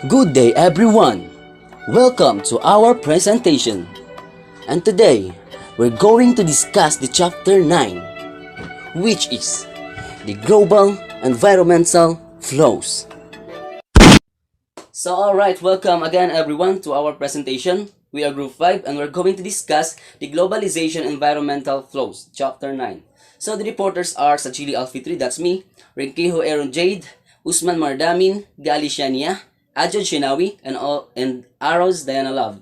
Good day, everyone. Welcome to our presentation. And today, we're going to discuss the chapter 9, which is the global environmental flows. So, alright, welcome again, everyone, to our presentation. We are Group 5 and we're going to discuss the globalization environmental flows, chapter 9. So, the reporters are Sachili Alfitri, that's me, Rinkiho Aaron Jade, Usman Mardamin, Gali Shania, Ajad Shinawi, and Aros Diana Love.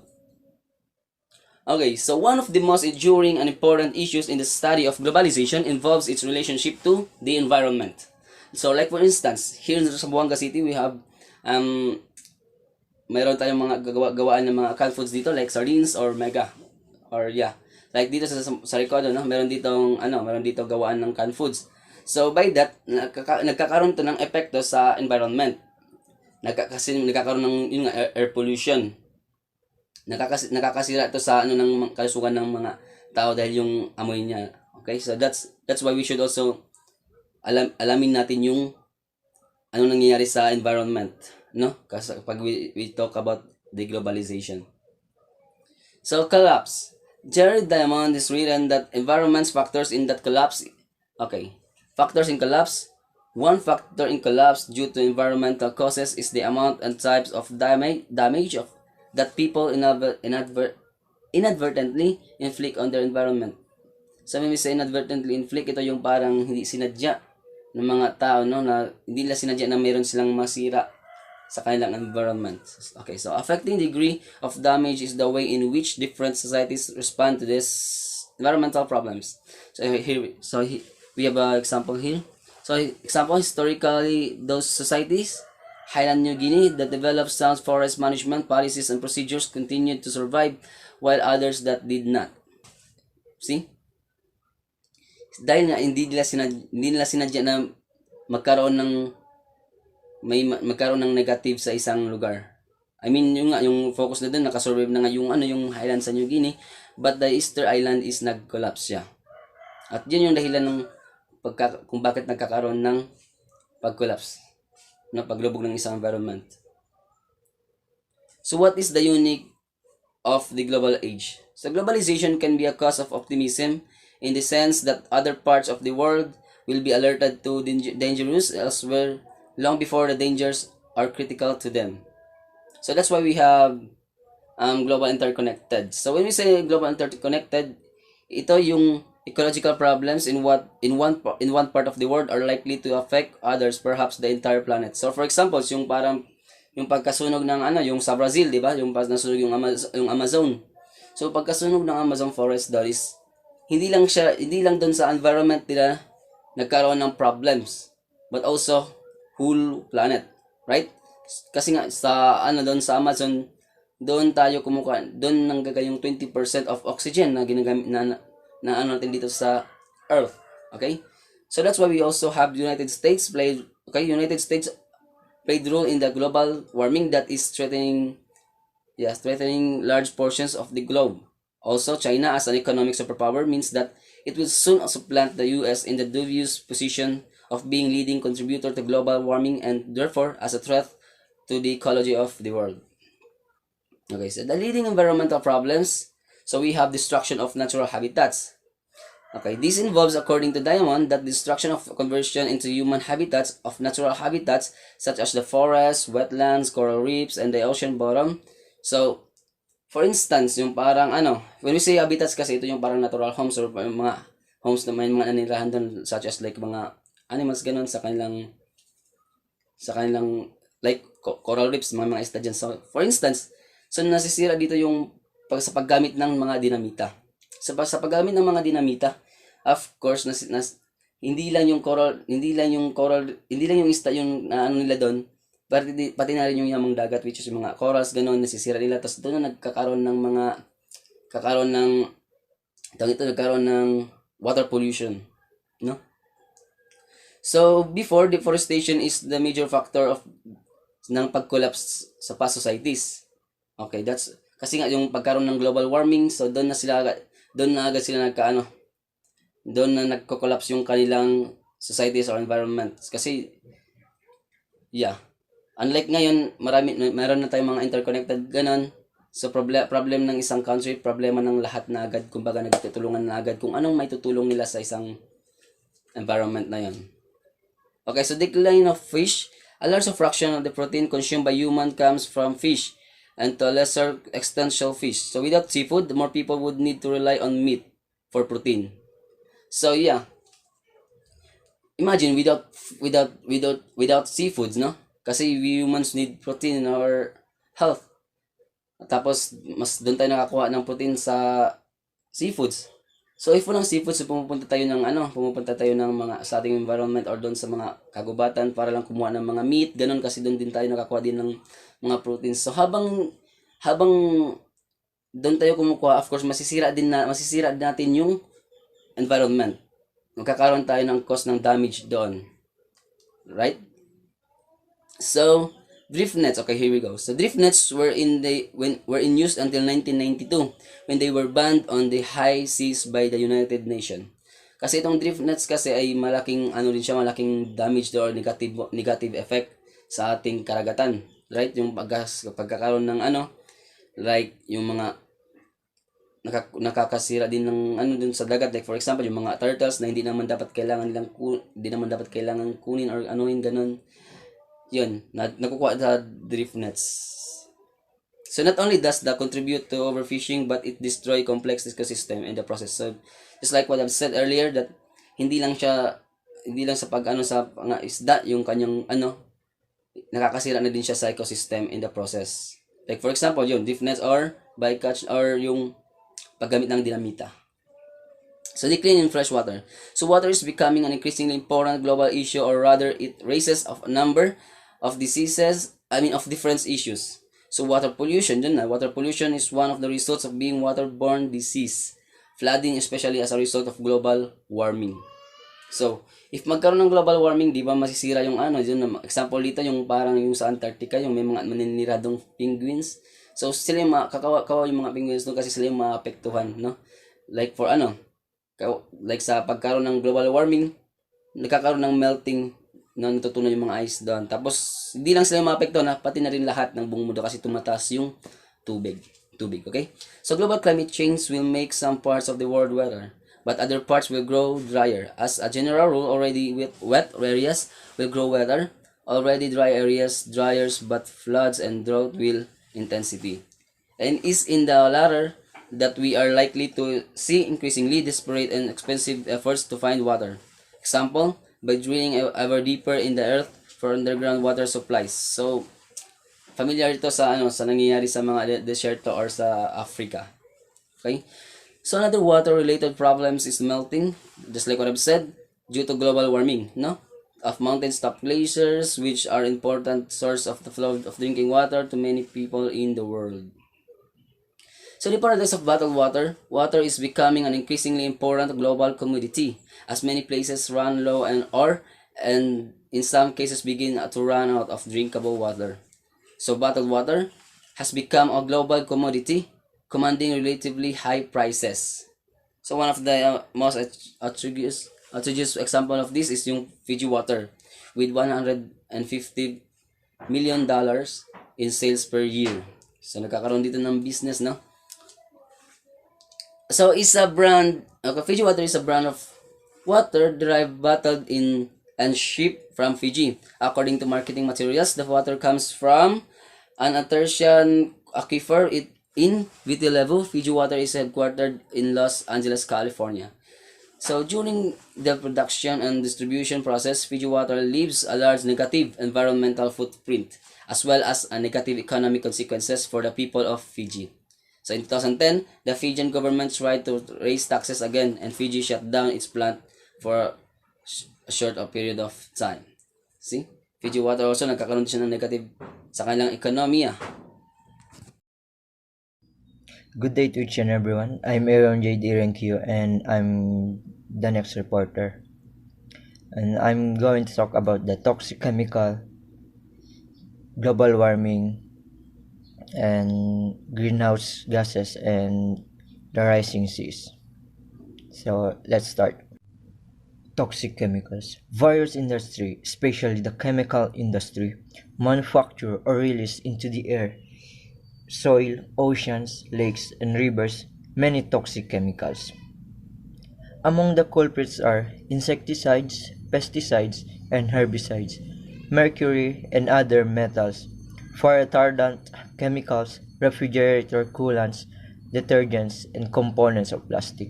Okay, so one of the most enduring and important issues in the study of globalization involves its relationship to the environment. So like for instance, here in Zamboanga City, we have mayroon tayong mga gawaan ng mga canned foods dito like sardines or mega or yeah. Like dito sa Ricardo, no, meron dito gawaan ng canned foods. So by that, nagkakaroon to ng epekto sa environment. Kasi nagkakaroon ng yun nga, air pollution. Nakakasira ito sa ng kalusugan ng mga tao dahil yung amoy niya. Okay? So that's why we should also alamin natin yung ano nangyayari sa environment, no? Kasi pag we talk about the globalization. So collapse. Jared Diamond is written that environment's factors in that collapse. Okay. Factors in collapse. One factor in collapse due to environmental causes is the amount and types of damage that people inadvertently inflict on their environment. So when we say inadvertently inflict, ito yung parang hindi sinadya ng mga tao, no, na hindi nila sinadya na mayroon silang masira sa kanilang environment. Okay, so affecting degree of damage is the way in which different societies respond to these environmental problems. So we have an example here. So example, historically, those societies, Highland New Guinea, that developed sound forest management policies and procedures continued to survive, while others that did not. See? Dahil nga hindi nila sinadya na magkaroon ng negative sa isang lugar. I mean, yung focus na doon, nakasurvive na nga yung Highlands sa New Guinea, but the Easter Island is nag-collapse siya. At yun yung dahilan ng kung bakit nagkakaroon ng pag-collapse, na paglubog ng isang environment. So what is the unique of the global age? So globalization can be a cause of optimism in the sense that other parts of the world will be alerted to dangers elsewhere long before the dangers are critical to them. So that's why we have global interconnected. So when we say global interconnected, ito yung ecological problems in one part of the world are likely to affect others, perhaps the entire planet. So for example, yung parang yung pagkasunog ng yung sa Brazil, di ba? Yung nasunog yung Amazon. So pagkasunog ng Amazon forest daw is hindi lang doon sa environment nila nagkaroon ng problems, but also whole planet, right? Kasi nga sa doon sa Amazon, doon nanggagay yung 20% of oxygen na ginagamit na natin dito sa Earth. Okay? So that's why we also have United States played role in the global warming that is threatening large portions of the globe. Also, China as an economic superpower means that it will soon supplant the US in the dubious position of being leading contributor to global warming and therefore as a threat to the ecology of the world. Okay, so the leading environmental problems. So we have destruction of natural habitats. Okay, this involves, according to Diamond, that destruction of conversion into human habitats of natural habitats such as the forests, wetlands, coral reefs, and the ocean bottom. So, for instance, yung parang when we say habitats kasi ito yung parang natural homes or mga homes na may mga nanirahan doon such as like mga animals ganun sa kanilang like coral reefs, mga isda dyan. So, for instance, so nasisira dito yung sa paggamit ng mga dinamita. Sa paggamit ng mga dinamita, of course, hindi lang yung isda yung nila doon, pati na rin yung yamang dagat, which is yung mga corals, gano'n, nasisira nila. Tapos doon na nagkakaroon ng water pollution, no? So, before, deforestation is the major factor ng pag-collapse sa past societies. Okay, that's kasi nga yung pagkaroon ng global warming, so doon na agad sila doon na nagko-collapse yung kanilang societies or environments. Kasi Unlike ngayon, meron na tayong mga interconnected ganon. So problem ng isang country, problema ng lahat na agad, kumbaga nagtutulungan na agad kung anong may tutulong nila sa isang environment na yon. Okay, so decline of fish. A large fraction of the protein consumed by human comes from fish, and to a lesser extent shellfish. So without seafood, more people would need to rely on meat for protein. So yeah, imagine without seafoods, no? Kasi we humans need protein in our health. Tapos mas doon tayo nakakuha ng protein sa seafoods. So if walang seafoods, so pumupunta tayo ng mga sa ating environment or doon sa mga kagubatan para lang kumuha ng mga meat, ganun, kasi doon din tayo nakakuha din ng mga proteins. So habang doon tayo kumukuha, of course masisira din natin yung environment. Magkakaroon tayo ng cause ng damage doon. Right? So, drift nets. Okay, here we go. So, drift nets were in use until 1992 when they were banned on the high seas by the United Nations. Kasi itong drift nets kasi ay malaking malaking damage or negative effect sa ating karagatan. Right? Yung pagkakaroon ng like yung mga nakakasira din ng dun sa dagat, like for example yung mga turtles na hindi naman dapat kailangan kunin or ganun. Yun, nakukuha sa drift nets. So not only does that contribute to overfishing, but it destroy complex ecosystem in the process. So just like what I've said earlier, that hindi lang sa sa mga isda yung kanyang nakakasira na din siya sa ecosystem in the process. Like for example, yung drift nets or bycatch or yung paggamit ng dinamita. So decline in fresh water. So water is becoming an increasingly important global issue, or rather it raises of a number of of different issues. So water pollution, water pollution is one of the results of being waterborne disease. Flooding, especially as a result of global warming. So, if magkaroon ng global warming, di ba masisira yung example dito, yung parang yung sa Antarctica, yung may mga maniniradong penguins. So, sila yung kawawa yung mga penguins doon kasi sila yung maapektuhan, no? Like for like sa pagkaroon ng global warming, nagkakaroon ng melting, natutunan yung mga ice doon. Tapos, hindi lang sila maapektuhan, pati na rin lahat ng buong mundo kasi tumataas yung tubig, okay? So, global climate change will make some parts of the world wetter, but other parts will grow drier. As a general rule, already wet areas will grow wetter, already dry areas drier, but floods and drought will intensity. And is in the latter that we are likely to see increasingly desperate and expensive efforts to find water. Example, by drilling ever deeper in the earth for underground water supplies. So, familiar ito sa nangyayari sa mga desierto or sa Africa. Okay? So, another water-related problems is melting, just like what I've said, due to global warming, no? Of mountain-top glaciers, which are important source of the flow of drinking water to many people in the world. So the paradox of bottled water, water is becoming an increasingly important global commodity as many places run low and in some cases begin to run out of drinkable water. So bottled water has become a global commodity commanding relatively high prices. So one of the most outrageous example of this is yung Fiji water with $150 million in sales per year. So nagkakaroon dito ng business, no? So Fiji water is a brand of water derived, bottled in and shipped from Fiji. According to marketing materials, the water comes from an artesian aquifer in Viti Levu. Fiji water is headquartered in Los Angeles, California. So during the production and distribution process, Fiji water leaves a large negative environmental footprint as well as a negative economic consequences for the people of Fiji. So in 2010, the Fijian government tried to raise taxes again and Fiji shut down its plant for a short period of time. See? Fiji water also nagkakaroon siya ng negative sa kanilang ekonomiya. Good day to each and everyone. I'm Aaron J.D. Renkyo and I'm the next reporter. And I'm going to talk about the toxic chemical, global warming, and greenhouse gases and the rising seas. So let's start. Toxic chemicals. Various industry, especially the chemical industry, manufacture or release into the air, soil, oceans, lakes, and rivers many toxic chemicals. Among the culprits are insecticides, pesticides, and herbicides, mercury and other metals, fire retardant chemicals, refrigerator coolants, detergents, and components of plastic.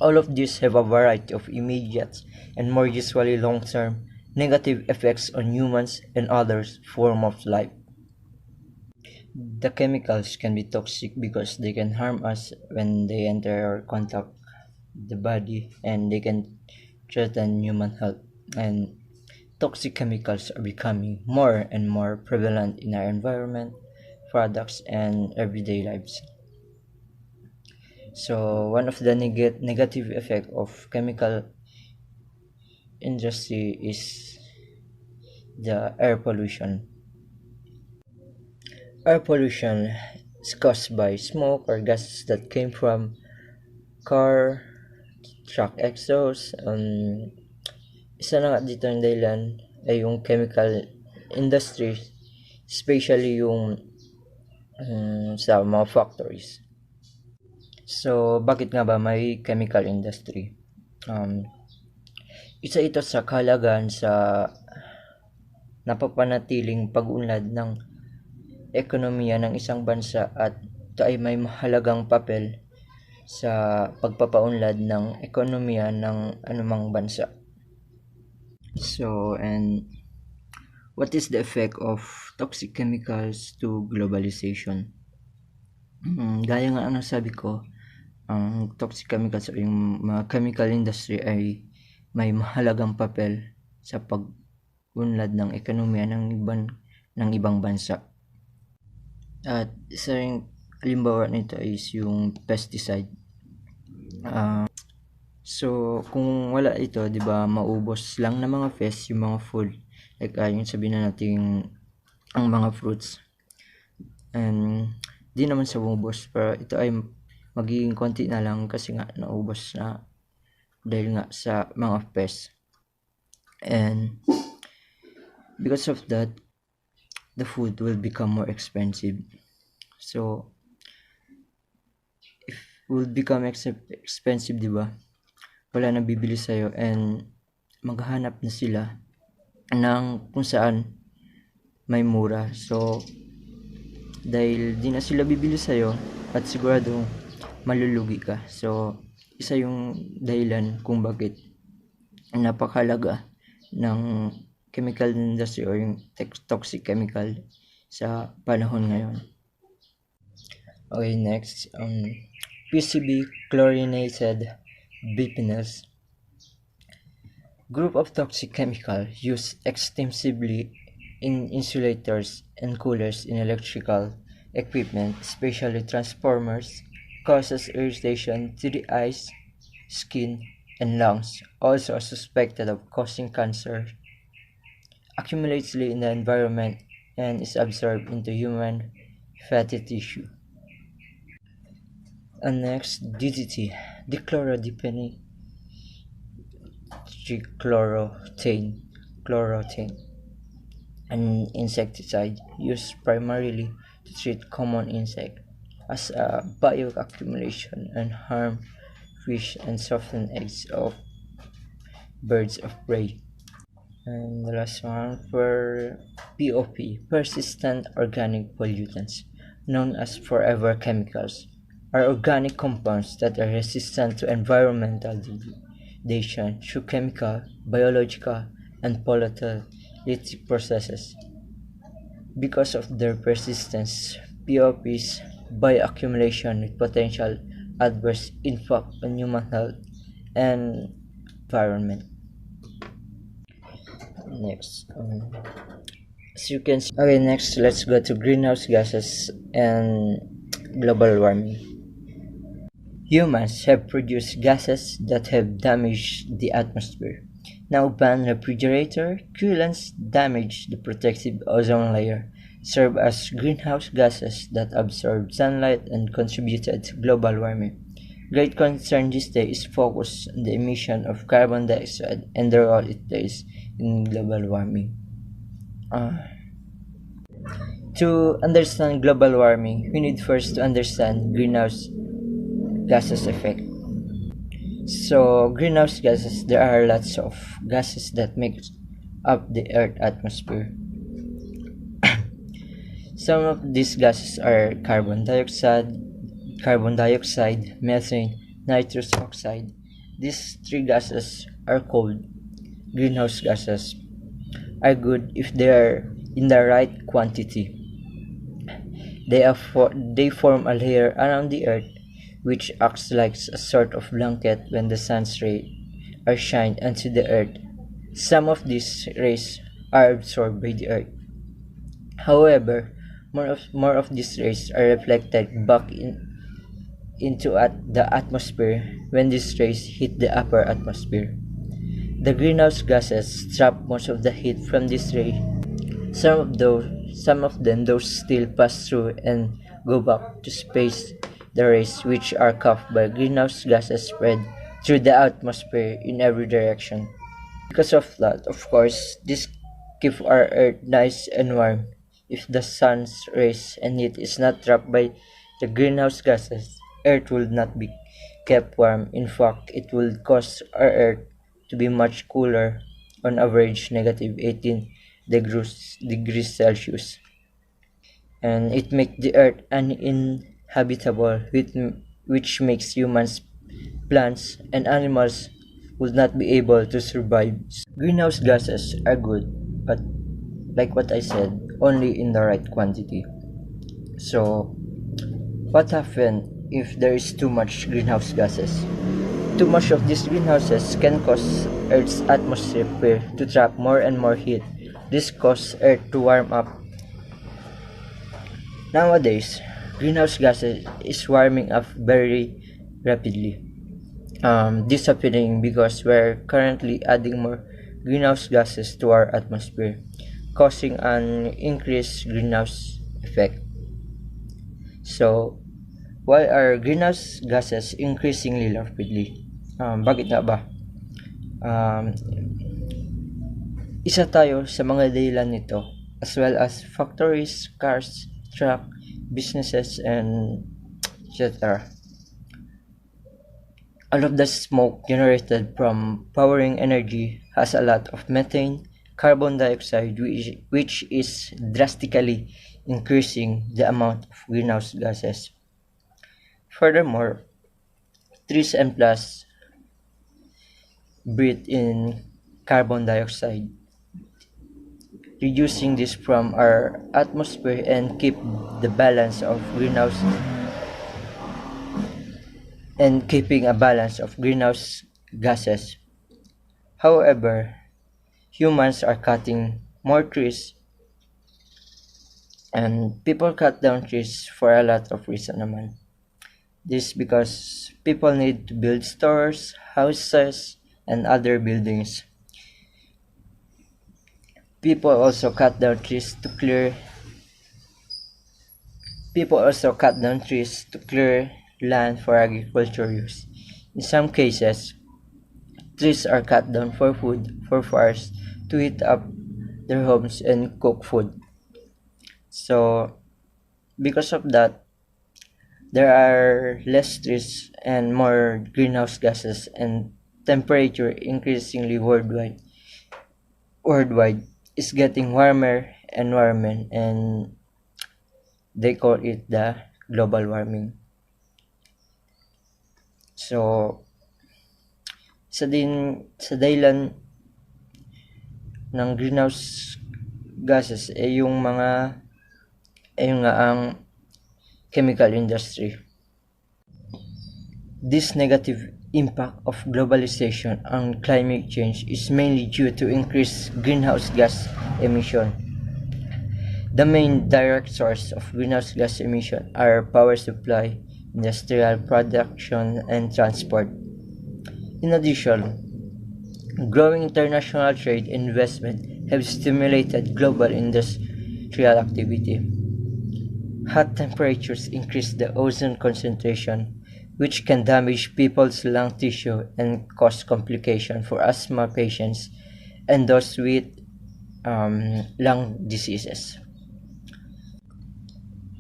All of these have a variety of immediate and more usually long-term negative effects on humans and others forms of life. The chemicals can be toxic because they can harm us when they enter or contact the body, and they can threaten human health. And toxic chemicals are becoming more and more prevalent in our environment, products, and everyday lives. So one of the negative effect of chemical industry is the air pollution. Air pollution is caused by smoke or gases that came from car, truck exhaust. Isa na nga dito ang dahilan ay yung chemical industry, especially yung sa mga factories. So, bakit nga ba may chemical industry? Isa ito sa kahalagaan sa napapanatiling pag-unlad ng ekonomiya ng isang bansa, at ito ay may mahalagang papel sa pagpapaunlad ng ekonomiya ng anumang bansa. So, and what is the effect of toxic chemicals to globalization? Gaya nga ang nasabi ko, ang toxic chemicals o yung mga chemical industry ay may mahalagang papel sa pag-unlad ng ekonomiya ng ibang bansa. At isa ring halimbawa nito is yung pesticide. So kung wala ito, 'di ba, maubos lang ng mga pest yung mga food, like yung sabihin na natin ang mga fruits. And di naman sa maubos, pero ito ay magiging konti na lang kasi nga naubos na dahil nga sa mga pests. And because of that, the food will become more expensive. So if it will become expensive, di ba, wala na bibili sa'yo, and maghanap na sila ng kung saan may mura. So dahil di na sila bibili sa'yo at sigurado malulugi ka. So isa yung dahilan kung bakit napakahalaga ng chemical industry o yung toxic chemical sa panahon ngayon. Okay, next, PCB, chlorinated biphenyls, group of toxic chemical used extensively in insulators and coolers in electrical equipment, especially transformers, causes irritation to the eyes, skin, and lungs. Also suspected of causing cancer, accumulates in the environment and is absorbed into human fatty tissue. And next, DDT, dichlorodipheny chlorothane, an insecticide used primarily to treat common insects as a bioaccumulation and harm fish and soften eggs of birds of prey. And the last one for POP, persistent organic pollutants, known as forever chemicals, are organic compounds that are resistant to environmental degradation through chemical, biological, and polylytic processes. Because of their persistence, POPs bioaccumulation with potential adverse impact on human health and environment. Next, as you can see, okay, next let's go to greenhouse gases and global warming. Humans have produced gases that have damaged the atmosphere. Now ban refrigerator coolants damage the protective ozone layer, serve as greenhouse gases that absorb sunlight and contributed to global warming. Great concern this day is focused on the emission of carbon dioxide and the role it plays in global warming. To understand global warming, we need first to understand greenhouse gases effect. So, greenhouse gases, there are lots of gases that make up the Earth atmosphere. Some of these gases are carbon dioxide, methane, nitrous oxide. These three gases are called greenhouse gases. Are good if they are in the right quantity. They form a layer around the Earth which acts like a sort of blanket when the sun's rays are shined onto the Earth. Some of these rays are absorbed by the Earth. However, more of these rays are reflected back into the atmosphere when these rays hit the upper atmosphere. The greenhouse gases trap most of the heat from this ray. Some of them those still pass through and go back to space. The rays which are caught by greenhouse gases spread through the atmosphere in every direction. Because of that, of course, this keeps our Earth nice and warm. If the sun's rays and heat is not trapped by the greenhouse gases, Earth will not be kept warm. In fact, it will cause our Earth to be much cooler, on average negative 18 degrees Celsius. And it makes the Earth uninhabitable, which makes humans, plants, and animals would not be able to survive. Greenhouse gases are good, but like what I said, only in the right quantity. So, what happens if there is too much greenhouse gases? Too much of these greenhouses can cause Earth's atmosphere to trap more and more heat. This causes Earth to warm up. Nowadays, greenhouse gases is warming up very rapidly. This happening because we're currently adding more greenhouse gases to our atmosphere, causing an increased greenhouse effect. So, why are greenhouse gases increasingly rapidly? Bakit nga ba? Isa tayo sa mga dahilan nito, as well as factories, cars, truck, businesses, and etc. All of the smoke generated from powering energy has a lot of methane, carbon dioxide, which is drastically increasing the amount of greenhouse gases. Furthermore, trees and plants breathe in carbon dioxide, reducing this from our atmosphere and keep the balance of greenhouse and keeping a balance of greenhouse gases. However, humans are cutting more trees, and people cut down trees for a lot of reasons naman. This because people need to build stores, houses, and other buildings. People also cut down trees to clear land for agriculture use. In some cases, trees are cut down for food for farmers to heat up their homes and cook food. So, because of that, there are less trees and more greenhouse gases, and temperature increasingly worldwide is getting warmer and warmer, and they call it the global warming. So, sa dahilan ng greenhouse gases yung ang chemical industry. This negative impact of globalization on climate change is mainly due to increased greenhouse gas emission. The main direct source of greenhouse gas emission are power supply, industrial production, and transport. In addition, growing international trade and investment have stimulated global industrial activity. Hot temperatures increase the ozone concentration, which can damage people's lung tissue and cause complication for asthma patients and those with lung diseases.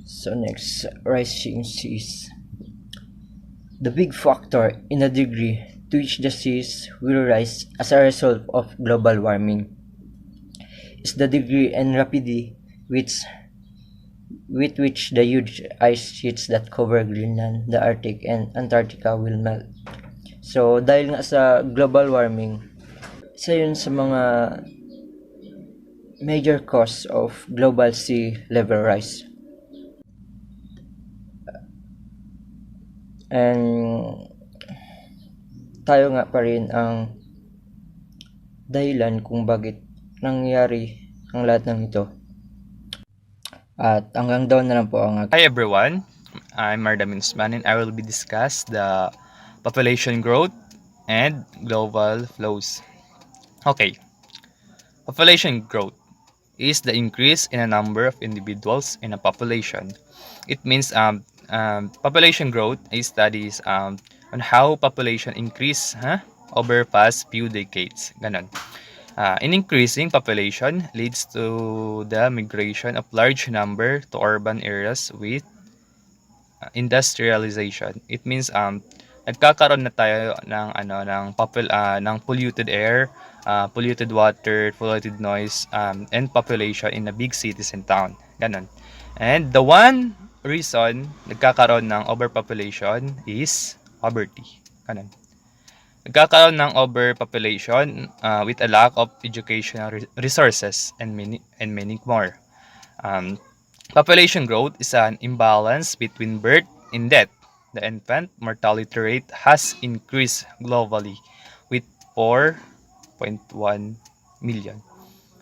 So next, rising seas. The big factor in the degree to which the seas will rise as a result of global warming is the degree and rapidity with which the huge ice sheets that cover Greenland, the Arctic, and Antarctica will melt. So, dahil nga sa global warming, isa yun sa mga major cause of global sea level rise. And tayo nga pa rin ang dahilan kung bakit nangyari ang lahat ng ito. At hanggang doon na lang po ang Hi everyone, I'm Mardamin Usman and I will be discuss the population growth and global flows. Okay, population growth is the increase in a number of individuals in a population. It means population growth is studies on how population increase over past few decades. Ganon. An increasing population leads to the migration of large number to urban areas with industrialization. It means nagkakaroon na tayo ng polluted air, polluted water, polluted noise, and population in the big cities and town. Ganon. And the one reason nagkakaroon ng overpopulation is poverty. Ganon. Nagkakaroon ng overpopulation with a lack of educational resources and many more. Population growth is an imbalance between birth and death. The infant mortality rate has increased globally with 4.1 million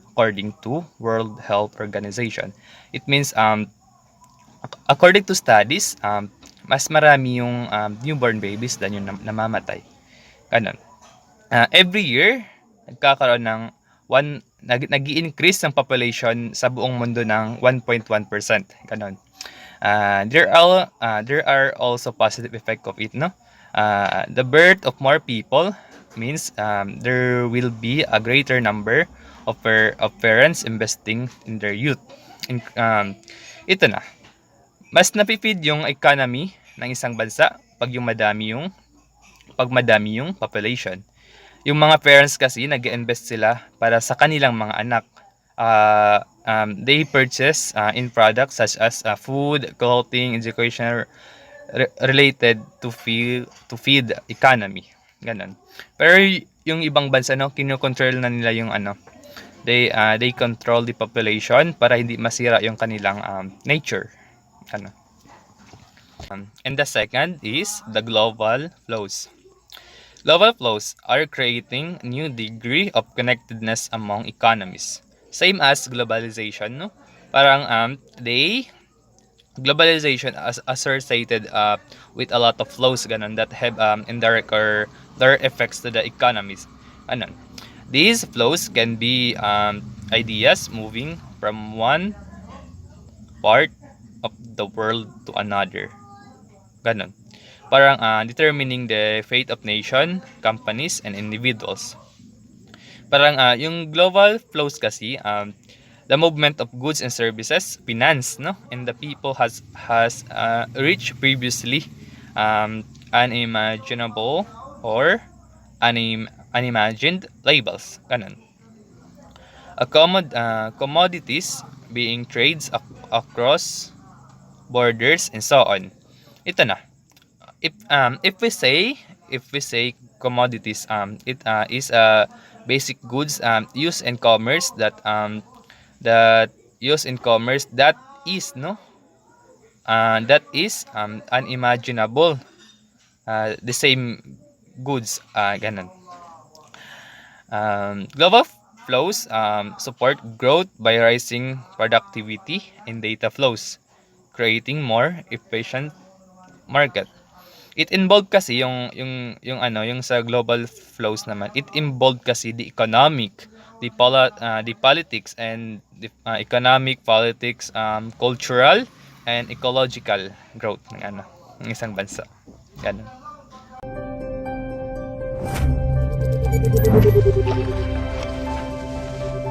according to World Health Organization. It means according to studies, mas marami yung newborn babies than yung namamatay. Ganon. Every year, nagkakaroon ng nag-i-increase ang population sa buong mundo ng 1.1%. Ganon. There are also positive effect of it, no? The birth of more people means there will be a greater number of parents investing in their youth. Ito na. Mas napipid yung economy ng isang bansa pag madami yung population. Yung mga parents kasi nag-invest sila para sa kanilang mga anak. They purchase in products such as food, clothing, education related to feed economy. Ganon. Pero yung ibang bansa kinokontrol na nila yung they control the population para hindi masira yung kanilang nature. And the second is the global flows. Global flows are creating new degree of connectedness among economies. Same as globalization, no? Parang globalization as associated with a lot of flows ganon that have indirect or direct effects to the economies. These flows can be ideas moving from one part of the world to another. Ganon. Parang determining the fate of nation, companies, and individuals. Parang yung global flows kasi, the movement of goods and services, finance, no? And the people has reached previously unimaginable or unimagined levels. Ganon. Commodities being trades across borders and so on. Ito na. If we say commodities, it is basic goods used in commerce that is unimaginable, the same goods, ganon. Global flows support growth by raising productivity and data flows, creating more efficient market. It involved kasi yung sa global flows naman. It involved kasi the economic, the politics and the economic, politics, cultural and ecological growth ng isang bansa. Ganun.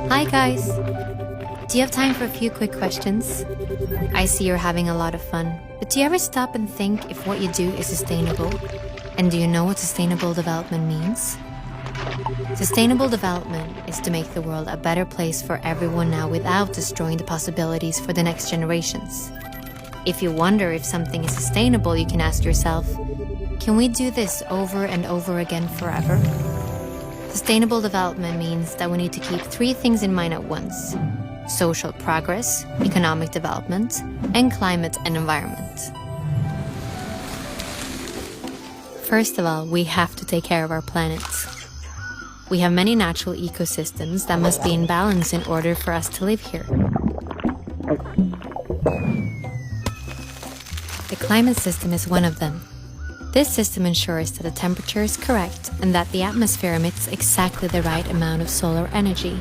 Hi, guys. Do you have time for a few quick questions? I see you're having a lot of fun, but do you ever stop and think if what you do is sustainable? And do you know what sustainable development means? Sustainable development is to make the world a better place for everyone now without destroying the possibilities for the next generations. If you wonder if something is sustainable, you can ask yourself, can we do this over and over again forever? Sustainable development means that we need to keep three things in mind at once: social progress, economic development, and climate and environment. First of all, we have to take care of our planet. We have many natural ecosystems that must be in balance in order for us to live here. The climate system is one of them. This system ensures that the temperature is correct and that the atmosphere emits exactly the right amount of solar energy.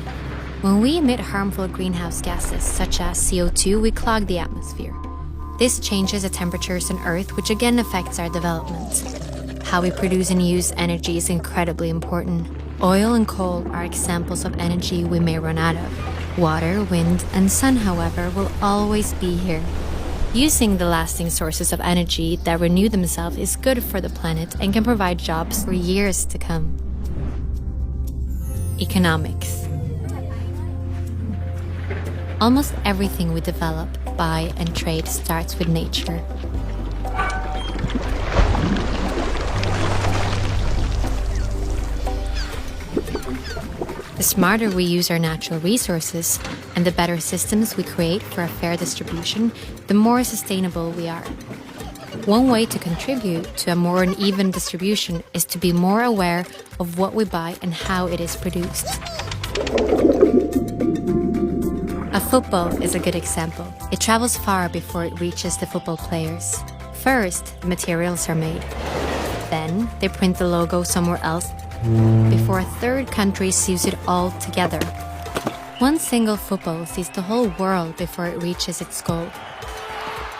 When we emit harmful greenhouse gases such as CO2, we clog the atmosphere. This changes the temperatures on Earth, which again affects our development. How we produce and use energy is incredibly important. Oil and coal are examples of energy we may run out of. Water, wind, and sun, however, will always be here. Using the lasting sources of energy that renew themselves is good for the planet and can provide jobs for years to come. Economics. Almost everything we develop, buy, and trade starts with nature. The smarter we use our natural resources and the better systems we create for a fair distribution, the more sustainable we are. One way to contribute to a more uneven distribution is to be more aware of what we buy and how it is produced. A football is a good example. It travels far before it reaches the football players. First, the materials are made. Then, they print the logo somewhere else before a third country sews it all together. One single football sees the whole world before it reaches its goal.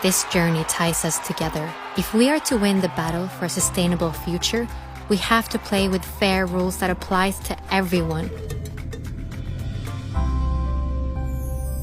This journey ties us together. If we are to win the battle for a sustainable future, we have to play with fair rules that applies to everyone.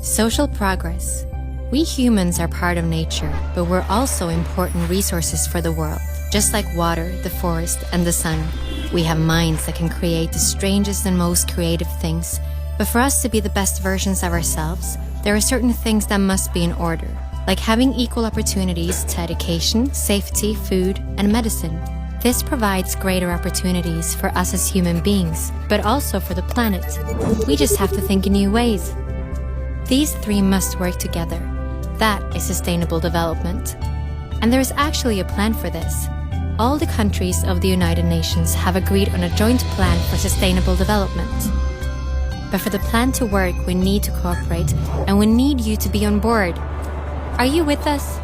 Social progress. We humans are part of nature, but we're also important resources for the world. Just like water, the forest, and the sun, we have minds that can create the strangest and most creative things. But for us to be the best versions of ourselves, there are certain things that must be in order, like having equal opportunities to education, safety, food, and medicine. This provides greater opportunities for us as human beings, but also for the planet. We just have to think in new ways. These three must work together. That is sustainable development. And there is actually a plan for this. All the countries of the United Nations have agreed on a joint plan for sustainable development. But for the plan to work, we need to cooperate, and we need you to be on board. Are you with us?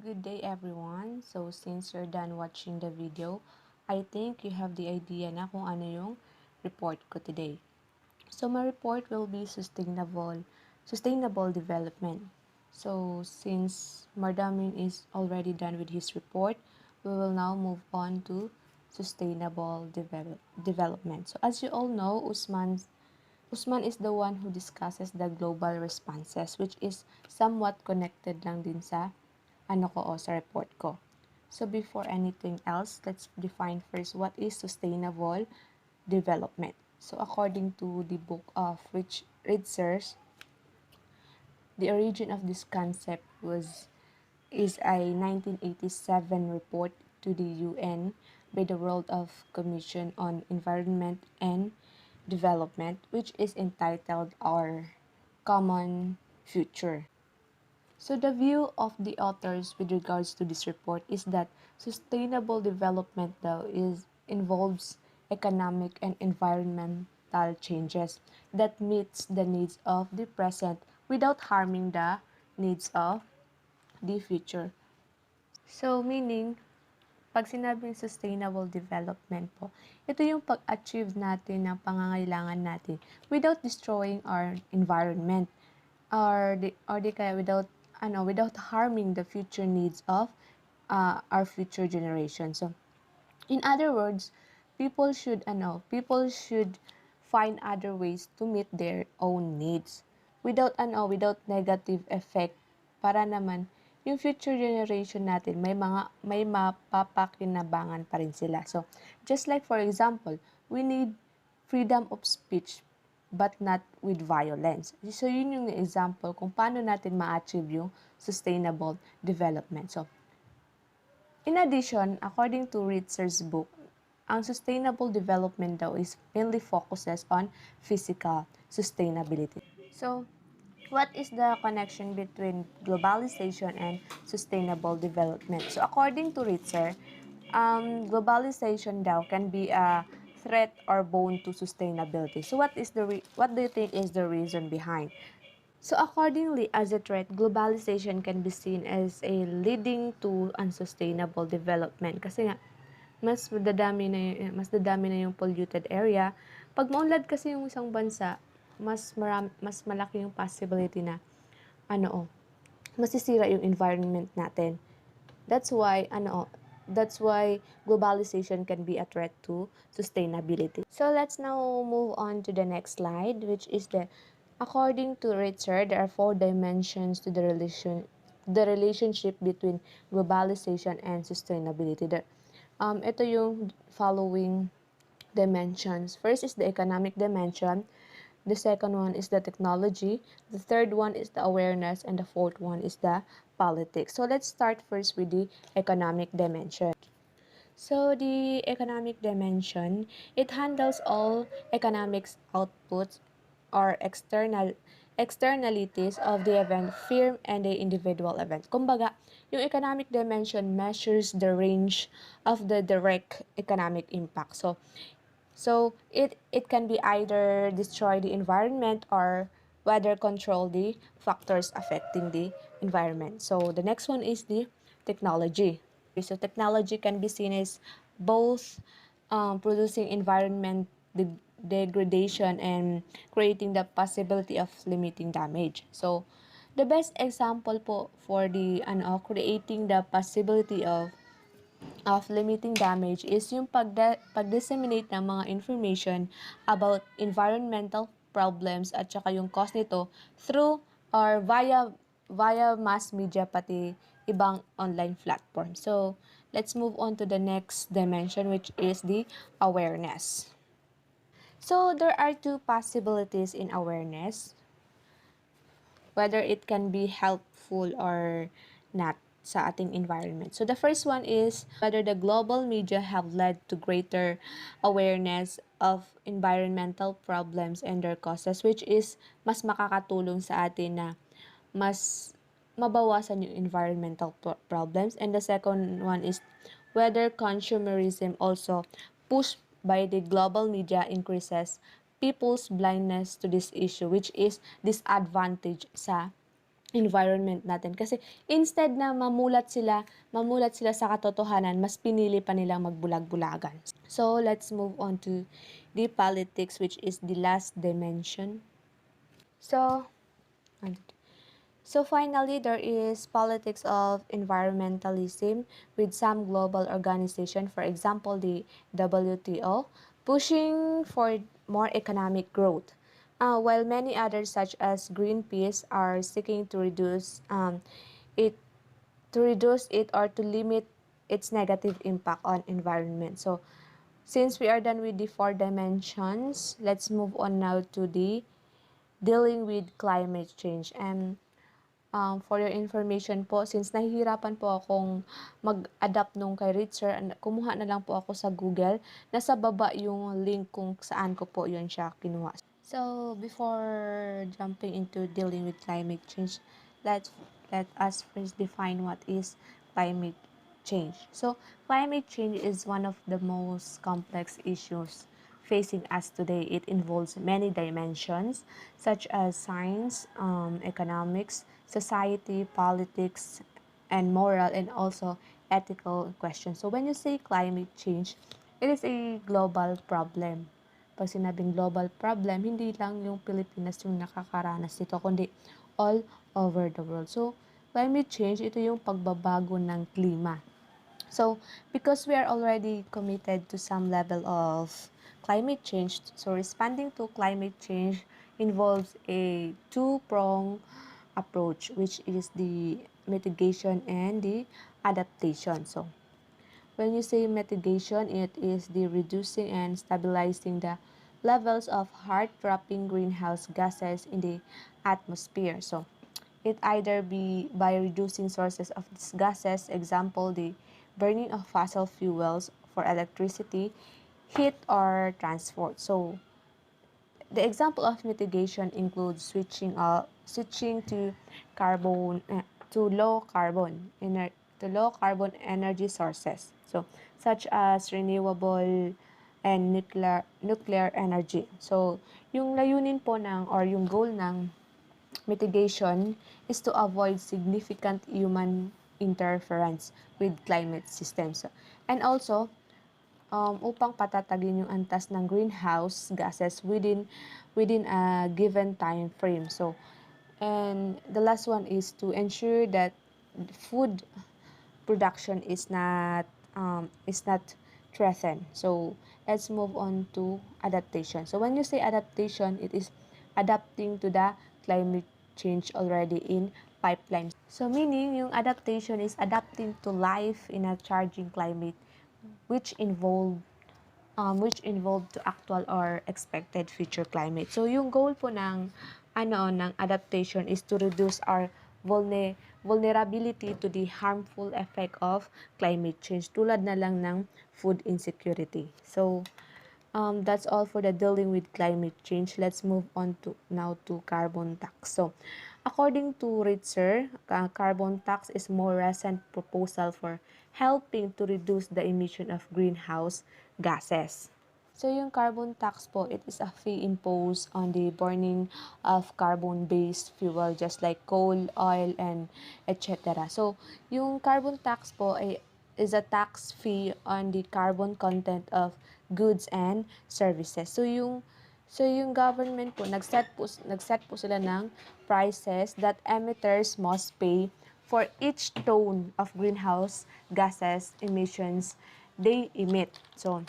Good day everyone. So since you're done watching the video, I think you have the idea na kung ano yung report ko today. So my report will be sustainable development. So since Mardamin is already done with his report, we will now move on to sustainable development. So as you all know, Usman is the one who discusses the global responses, which is somewhat connected lang din sa sa report ko. So before anything else, let's define first what is sustainable development. So according to the book of Rich Search, the origin of this concept is a 1987 report to the UN by the World of Commission on Environment and Development, which is entitled Our Common Future. So the view of the authors with regards to this report is that sustainable development involves economic and environmental changes that meets the needs of the present without harming the needs of the future. So meaning Pag sinabing sustainable development po, ito yung pag-achieve natin ng pangangailangan natin without destroying our environment or di kaya without harming the future needs of our future generation. So, in other words, people should find other ways to meet their own needs without negative effect para naman yung future generation natin may mapapakinabangan pa rin sila. So, just like for example, we need freedom of speech but not with violence. So, yun yung example kung paano natin ma-achieve yung sustainable development. So, in addition, according to Ritzer's book, ang sustainable development daw is mainly focuses on physical sustainability. So, what is the connection between globalization and sustainable development? So, according to Ritzer, globalization daw can be a threat or boon to sustainability. So, what do you think is the reason behind? So accordingly, as a threat, globalization can be seen as a leading to unsustainable development. Kasi nga, mas dadami na yung polluted area. Pag maunlad kasi yung isang bansa, mas malaki yung possibility na masisira yung environment natin. That's why globalization can be a threat to sustainability. So let's now move on to the next slide, which is according to Richard, there are 4 dimensions to the relationship between globalization and sustainability. Ito yung following dimensions. First is the economic dimension. The second one is the technology. The third one is the awareness. And the fourth one is the politics. So let's start first with the economic dimension. So the economic dimension, it handles all economics outputs or externalities of the event, firm, and the individual event. Kumbaga, yung economic dimension measures the range of the direct economic impact. So it can be either destroy the environment or whether control the factors affecting the environment. So the next one is the technology. So technology can be seen as both producing environment degradation and creating the possibility of limiting damage. So the best example po for the creating the possibility of limiting damage is yung pag-disseminate ng mga information about environmental problems at saka yung cause nito through or via mass media pati ibang online platform. So, let's move on to the next dimension, which is the awareness. So, there are 2 possibilities in awareness, whether it can be helpful or not sa ating environment. So the first one is whether the global media have led to greater awareness of environmental problems and their causes, which is mas makakatulong sa atin na mas mabawasan yung environmental problems. And the second one is whether consumerism also pushed by the global media increases people's blindness to this issue, which is disadvantage sa environment natin. Kasi instead na mamulat sila sa katotohanan, mas pinili pa nilang magbulag-bulagan. So, let's move on to the politics, which is the last dimension. So finally, there is politics of environmentalism with some global organization, for example, the WTO, pushing for more economic growth. While many others, such as Greenpeace, are seeking to reduce it or to limit its negative impact on environment. So, since we are done with the 4 dimensions, let's move on now to the dealing with climate change. And for your information po, since nahihirapan po akong mag-adapt nung kay Ritzer, kumuha na lang po ako sa Google. Nasa baba yung link kung saan ko po yun siya kinuha. So, before jumping into dealing with climate change, let us first define what is climate change. So, climate change is one of the most complex issues facing us today. It involves many dimensions such as science, economics, society, politics, and moral, and also ethical question. So when you say climate change, it is a global problem. Pag sinabing global problem, hindi lang yung Pilipinas yung nakakaranas nito, kundi all over the world. So, climate change, ito yung pagbabago ng klima. So, because we are already committed to some level of climate change, so responding to climate change involves a two-pronged approach, which is the mitigation and the adaptation. So, when you say mitigation, it is the reducing and stabilizing the levels of heart-trapping greenhouse gases in the atmosphere. So, it either be by reducing sources of these gases, example, the burning of fossil fuels for electricity, heat, or transport. So, the example of mitigation includes switching to carbon to low carbon energy sources. So such as renewable and nuclear energy. So yung layunin po or yung goal ng mitigation is to avoid significant human interference with climate systems. And also upang patatagin yung antas ng greenhouse gases within a given time frame. So, and the last one is to ensure that food production is not threatened. So, let's move on to adaptation. So, when you say adaptation, it is adapting to the climate change already in pipeline. So, meaning yung adaptation is adapting to life in a changing climate which involved to actual or expected future climate. So yung goal po ng ng adaptation is to reduce our vulnerability to the harmful effect of climate change, tulad na lang ng food insecurity. So that's all for the dealing with climate change. Let's move on to now to carbon tax. So according to Ritzer, carbon tax is more recent proposal for helping to reduce the emission of greenhouse gases. So yung carbon tax po, it is a fee imposed on the burning of carbon-based fuel just like coal, oil, and etc. So yung carbon tax po is a tax fee on the carbon content of goods and services. So yung government po nagset po sila ng prices that emitters must pay for each ton of greenhouse gases emissions they emit. So,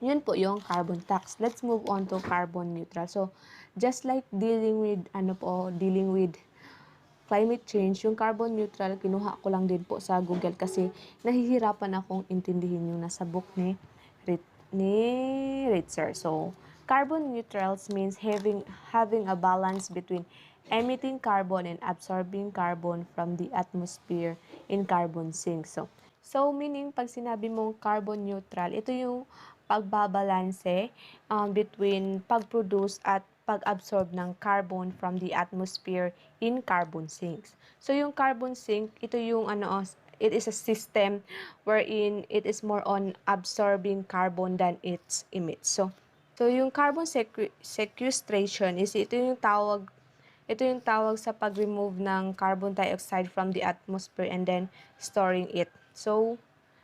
yun po yung carbon tax. Let's move on to carbon neutral. So, just like dealing with climate change, yung carbon neutral, kinuha ko lang din po sa Google kasi nahihirapan akong intindihin yung nasa book ni Ritzer. So, carbon neutrals means having a balance between emitting carbon and absorbing carbon from the atmosphere in carbon sinks. So meaning pag sinabi mong carbon neutral, ito yung pagbabalanse between pag-produce at pag-absorb ng carbon from the atmosphere in carbon sinks. So yung carbon sink, ito yung it is a system wherein it is more on absorbing carbon than it emits. So yung carbon sequestration is ito yung tawag sa pag-remove ng carbon dioxide from the atmosphere and then storing it. So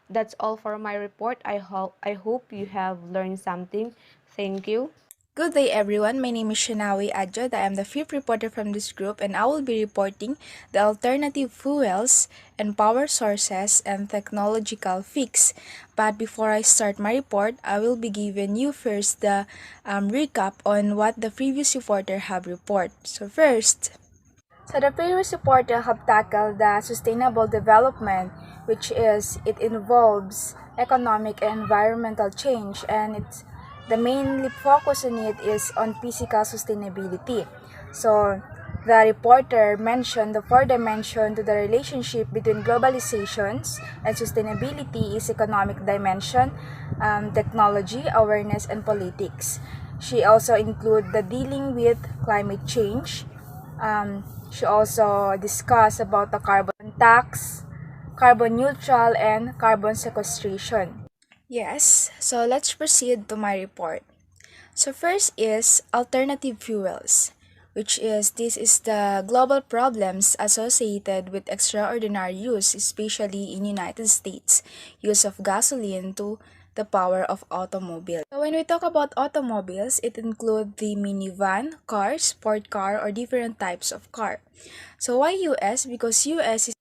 that's all for my report. I hope you have learned something. Thank you. Good day everyone, my name is Shinawi Adjod. I am the fifth reporter from this group and I will be reporting the alternative fuels and power sources and technological fix. But before I start my report, I will be giving you first the recap on what the previous reporter have reported. So the previous reporter have tackled the sustainable development, which is it involves economic and environmental change, and the main focus on it is on physical sustainability. So the reporter mentioned the fourth dimension to the relationship between globalizations and sustainability is economic dimension, technology, awareness, and politics. She also included the dealing with climate change. She also discussed about the carbon tax, carbon neutral, and carbon sequestration. Yes, so let's proceed to my report. So first is alternative fuels. which is this is the global problems associated with extraordinary use, especially in United States, use of gasoline to the power of automobile. So when we talk about automobiles, it includes the minivan, car, sport car, or different types of car. So why US? Because US is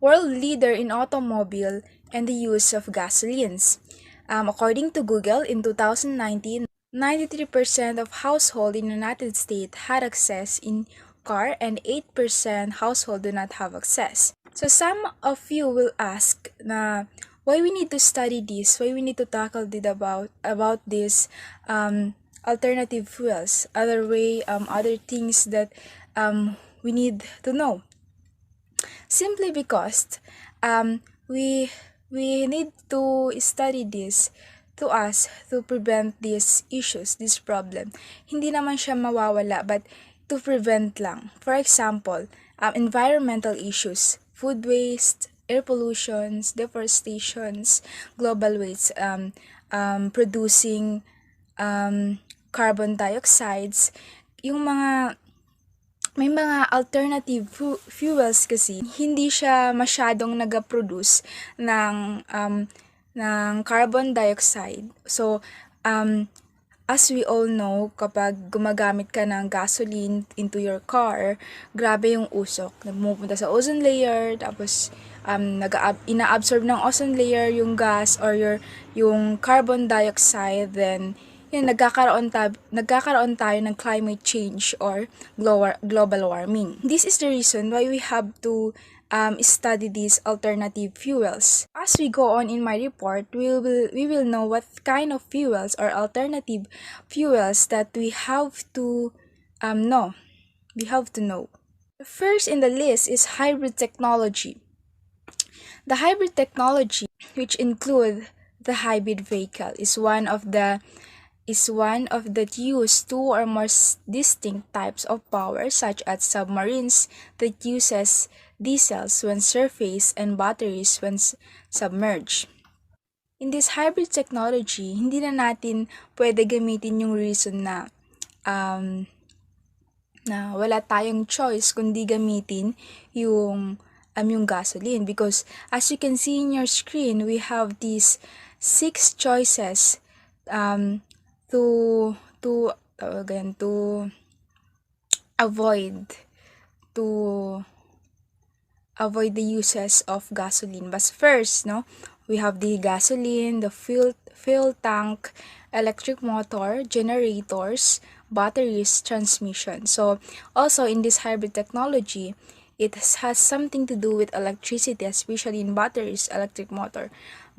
world leader in automobile and the use of gasolines. According to Google, in 2019, 93% of households in the United States had access in car and 8% household do not have access. So some of you will ask na why we need to study this, why we need to tackle it about this alternative fuels, other things that we need to know. Simply because we need to study this to us to prevent these issues, this problem. Hindi naman siya mawawala, but to prevent lang. For example, environmental issues, food waste, air pollutions, deforestations, global waste, producing carbon dioxides, yung mga may mga alternative fuels kasi hindi siya masyadong nag-produce ng carbon dioxide. So as we all know, kapag gumagamit ka ng gasoline into your car, grabe yung usok. Pumupunta sa ozone layer, tapos ina-absorb ng ozone layer yung gas or yung carbon dioxide, then yun, nagkakaroon tayo ng climate change or global warming. This is the reason why we have to study these alternative fuels. As we go on in my report, we will know what kind of fuels or alternative fuels that we have to know. We have to know. The first in the list is hybrid technology. The hybrid technology, which include the hybrid vehicle, is one of the use two or more distinct types of power, such as submarines that uses diesels when surface and batteries when submerged. In this hybrid technology, hindi na natin pwede gamitin yung reason na wala tayong choice kundi gamitin yung gasoline, because as you can see in your screen, we have these 6 choices to avoid the uses of gasoline. But first, we have the gasoline, the fuel tank, electric motor, generators, batteries, transmission. So also in this hybrid technology, it has something to do with electricity, especially in batteries, electric motor.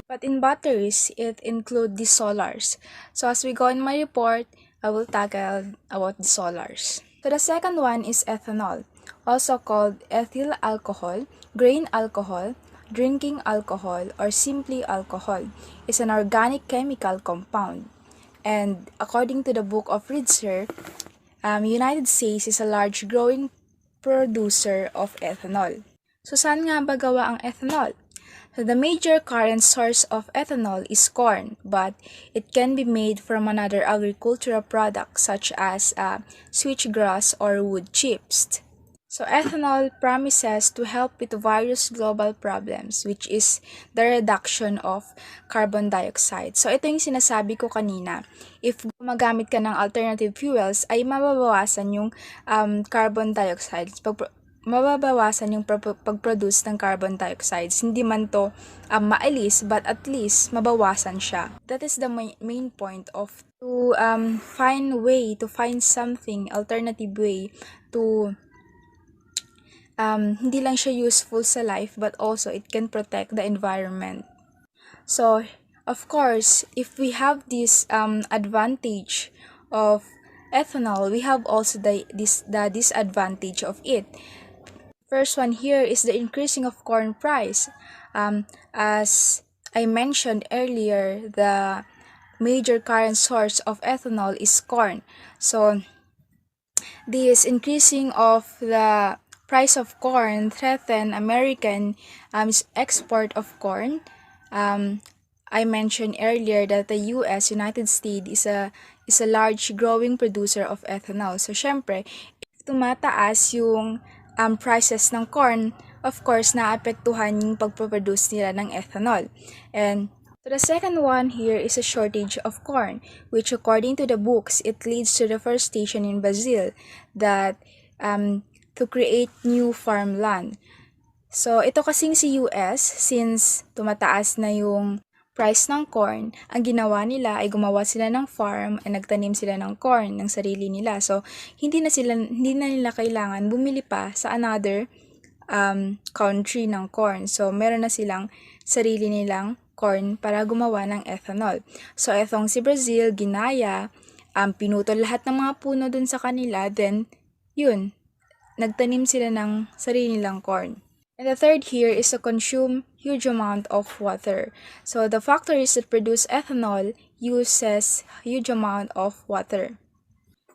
But in batteries, it includes the solars. So as we go in my report, I will tackle about the solars. So the second one is ethanol, also called ethyl alcohol, grain alcohol, drinking alcohol, or simply alcohol. It's an organic chemical compound. And according to the book of Ritzler, United States is a large growing producer of ethanol. So saan nga ba gawa ang ethanol? So the major current source of ethanol is corn, but it can be made from another agricultural product such as switchgrass or wood chips. So ethanol promises to help with various global problems, which is the reduction of carbon dioxide. So ito yung sinasabi ko kanina. If gumagamit ka ng alternative fuels, ay mababawasan yung carbon dioxide. Mababawasan yung pag-produce ng carbon dioxide. Hindi man to maalis, but at least mabawasan siya. That is the main point of to find something, alternative way to hindi lang siya useful sa life, but also it can protect the environment. So, of course, if we have this advantage of ethanol, we have also the disadvantage of it. First one here is the increasing of corn price. As I mentioned earlier, the major current source of ethanol is corn. So, this increasing of the price of corn threaten American export of corn. I mentioned earlier that the United States is a large growing producer of ethanol. So syempre, if tumataas yung prices ng corn, of course, naapektuhan yung pagproduce nila ng ethanol. And so the second one here is a shortage of corn, which according to the books, it leads to deforestation in Brazil that to create new farmland. So ito kasing si US, since tumataas na yung price ng corn, ang ginawa nila ay gumawa sila ng farm at nagtanim sila ng corn ng sarili nila. So hindi na nila kailangan bumili pa sa another country ng corn. So meron na silang sarili nilang corn para gumawa ng ethanol. So etong si Brazil, ginaya, pinutol lahat ng mga puno dun sa kanila, then yun, nagtanim sila ng sarili nilang corn. And the third here is to consume huge amount of water. So the factories that produce ethanol uses huge amount of water.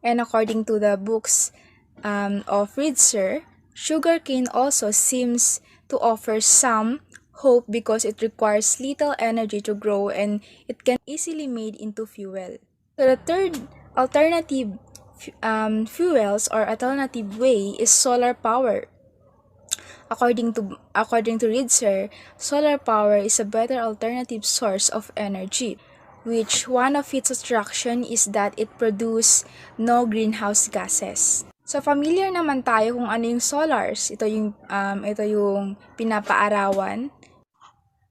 And according to the books of Ritzer, sugarcane also seems to offer some hope because it requires little energy to grow and it can easily made into fuel. So the third alternative fuels or alternative way is solar power. According to Ritzer, solar power is a better alternative source of energy, which one of its attraction is that it produces no greenhouse gases. So familiar naman tayo kung ano yung solars. Ito yung pinapaarawan.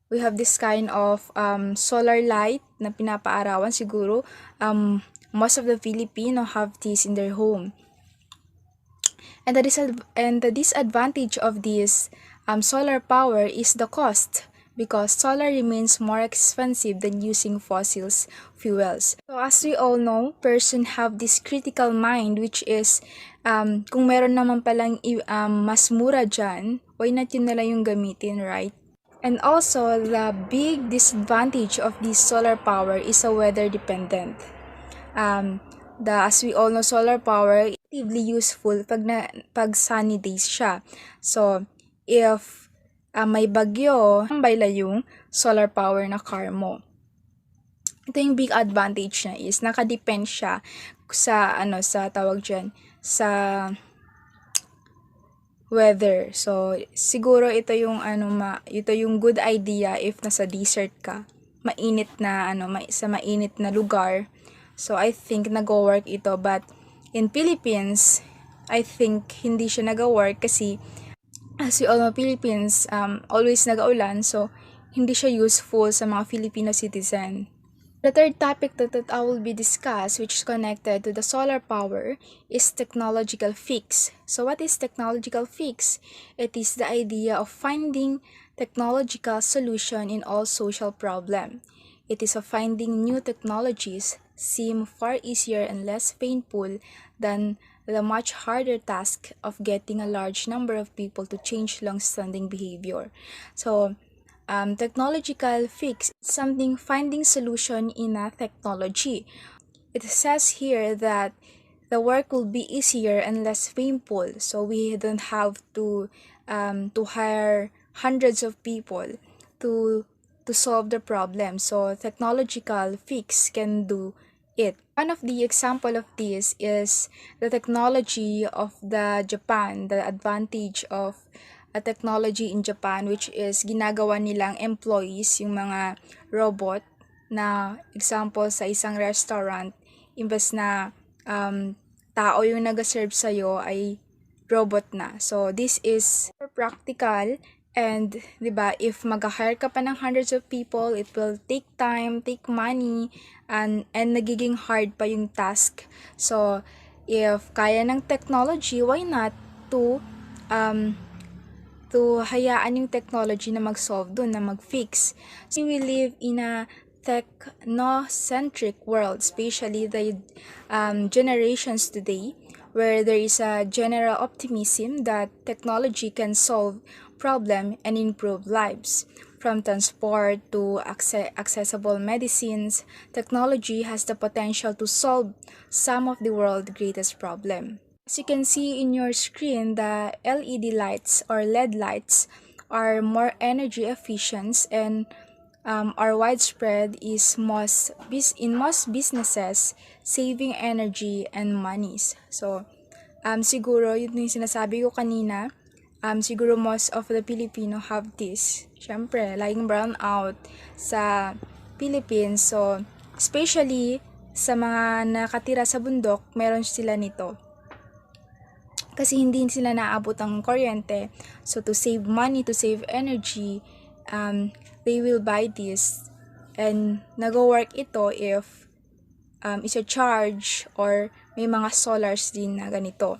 We have this kind of solar light na pinapaarawan siguro. Most of the Filipino have this in their home. And the disadvantage of this solar power is the cost, because solar remains more expensive than using fossil fuels. So as we all know, person have this critical mind, which is kung meron naman palang mas mura dyan, why not yun nila yung gamitin, right? And also, the big disadvantage of this solar power is a weather dependent. As we all know, solar power is relatively useful pag sunny days siya. So, if may bagyo, bayla yung solar power na car mo. Ito yung big advantage niya is nakadepend siya sa tawag dyan, sa weather. So, siguro ito yung ito yung good idea if nasa desert ka. Mainit na sa mainit na lugar. So, I think nag-work ito. But, in Philippines, I think hindi siya nag-work kasi, as we all know, Philippines, always nag-aulan. So, hindi siya useful sa mga Filipino citizen. The third topic that I will be discussed, which is connected to the solar power, is technological fix. So, what is technological fix? It is the idea of finding technological solution in all social problem. It is of finding new technologies seem far easier and less painful than the much harder task of getting a large number of people to change long-standing behavior. So, technological fix is something finding solution in a technology. It says here that the work will be easier and less painful. So, we don't have to hire hundreds of people to solve the problem. So, technological fix can do it. One of the example of this is the technology of the Japan, the advantage of a technology in Japan, which is ginagawa nilang employees, yung mga robot na example sa isang restaurant, imbes na tao yung nag-serve sa'yo ay robot na. So, this is practical. And, diba, if mag-hire ka pa ng hundreds of people, it will take time, take money, and nagiging hard pa yung task. So, if kaya ng technology, why not to hayaan yung technology na mag-solve dun, na mag-fix. So, we live in a technocentric world, especially the generations today, where there is a general optimism that technology can solve problem and improve lives. From transport to accessible medicines, technology has the potential to solve some of the world's greatest problem. As you can see in your screen, the LED lights or LED lights are more energy efficient and are widespread in most businesses, saving energy and monies. So, Siguro, yun yung sinasabi ko kanina, siguro most of the Filipino have this. Siyempre, laging brown out sa Philippines. So, especially sa mga nakatira sa bundok, meron sila nito. Kasi hindi sila naabot ang kuryente. So, to save money, to save energy, they will buy this. And nag-work ito if isa charge or may mga solars din na ganito.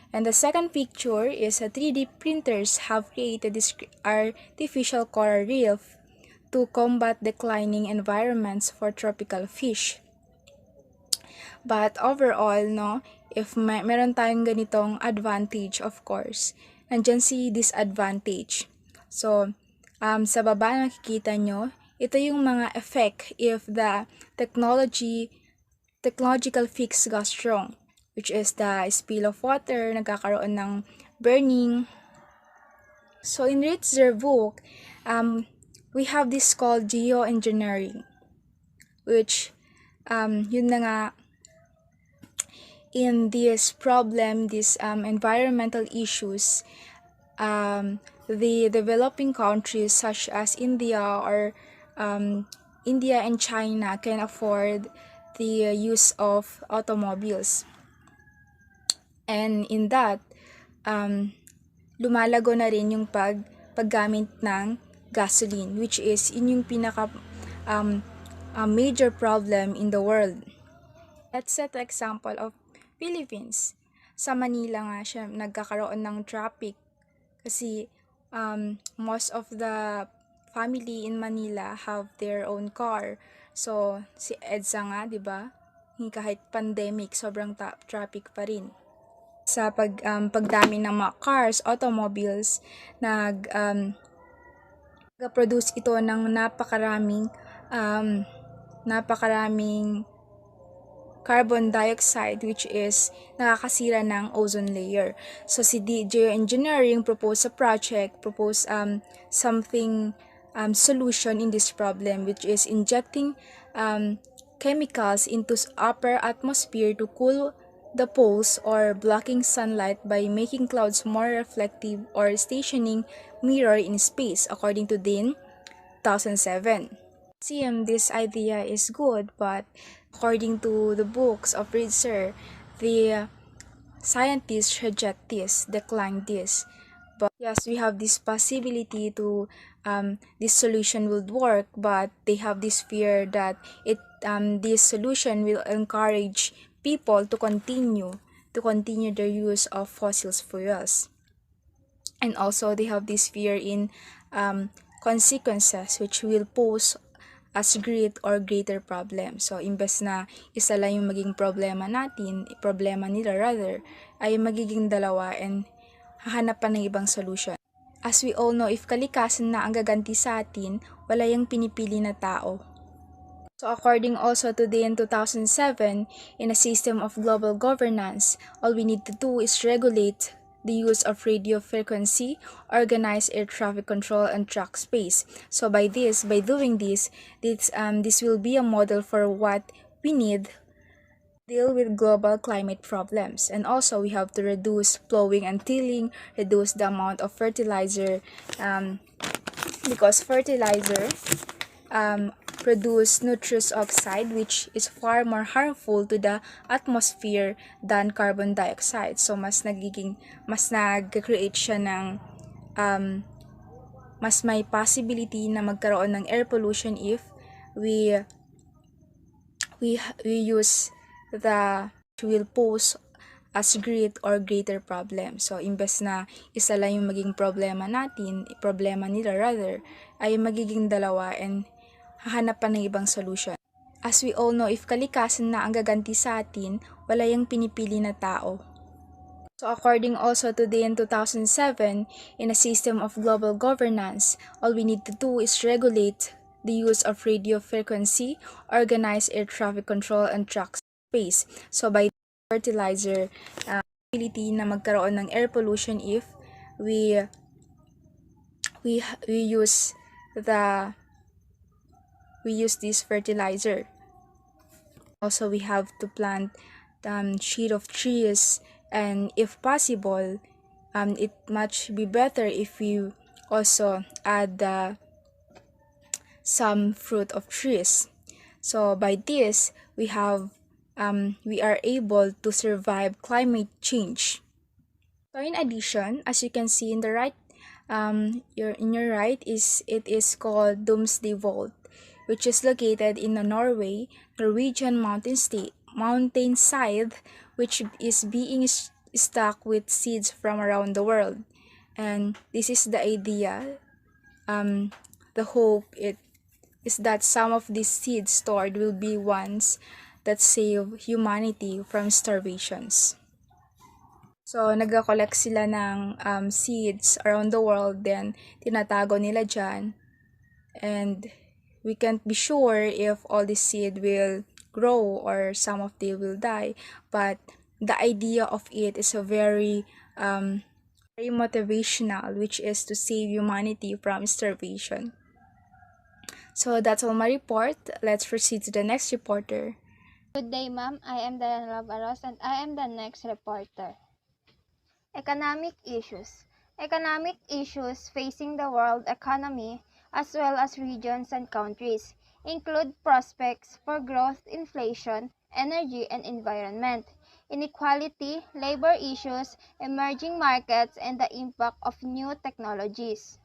And the second picture is 3D printers have created this artificial coral reef to combat declining environments for tropical fish. But overall, no, if meron tayong ganitong advantage, of course, nandyan si disadvantage. So, sa baba nakikita nyo, ito yung mga effect if the technological fix goes wrong, which is the spill of water, nagkakaroon ng burning. So, in Ritzler book, we have this called geoengineering, which, yun na nga, in this problem, these environmental issues, the developing countries such as India or India and China can afford the use of automobiles. And in that, lumalago na rin yung paggamit ng gasoline, which is yung pinaka major problem in the world. Let's set the example of Philippines. Sa Manila nga siya nagkakaroon ng traffic kasi most of the family in Manila have their own car. So si EDSA nga, 'di ba? Kahit pandemic, sobrang traffic pa rin. Sa pagdami ng mga cars, automobiles, nag-produce ito ng napakaraming carbon dioxide, which is nakakasira ng ozone layer. So si geoengineering propose a project, something solution in this problem, which is injecting chemicals into upper atmosphere to cool the poles or blocking sunlight by making clouds more reflective or stationing mirror in space, according to Dean 2007. This idea is good, but according to the books of Ritzler, the scientists reject this, decline this. But yes, we have this possibility to this solution will work, but they have this fear that this solution will encourage people to continue their use of fossil fuels. And also they have this fear in consequences which will pose as great or greater problem. So, imbes na isa lang yung maging problema nila rather, ay magiging dalawa and hahanap pa ng ibang solution. As we all know, if kalikasan na ang gaganti sa atin, wala yung pinipili na tao. So, according also to DEN 2007, in a system of global governance, all we need to do is regulate the use of radio frequency, organize air traffic control, and track space. So by doing this will be a model for what we need to deal with global climate problems. And also we have to reduce plowing and tilling, reduce the amount of fertilizer, because fertilizer produce nitrous oxide, which is far more harmful to the atmosphere than carbon dioxide. So mas nag-create siya ng mas may possibility na magkaroon ng air pollution if we use the will pose as great or greater problem. So imbes na isa lang yung maging problema nila rather, ay magiging dalawa and hahanap pa ng ibang solution. As we all know, if kalikasan na ang gaganti sa atin, wala yung pinipili na tao. So according also to DEN 2007, in a system of global governance, all we need to do is regulate the use of radio frequency, organize air traffic control, and track space. So by fertilizer, ability na magkaroon ng air pollution if we use this fertilizer. Also, we have to plant sheet of trees and if possible, it much be better if we also add some fruit of trees. So by this, we are able to survive climate change. So in addition, as you can see in the right, in your right it is called Doomsday Vault, which is located in the Norwegian mountainside, which is being stocked with seeds from around the world. And this is the idea. The hope it is that some of these seeds stored will be ones that save humanity from starvations. So, nagko-collect sila ng seeds around the world, then tinatago nila dyan. And we can't be sure if all the seed will grow or some of them will die. But the idea of it is a very motivational, which is to save humanity from starvation. So that's all my report. Let's proceed to the next reporter. Good day, ma'am. I am Diana Lavaros and I am the next reporter. Economic issues. Economic issues facing the world economy as well as regions and countries include prospects for growth, inflation, energy and environment, inequality, labor issues, emerging markets, and the impact of new technologies.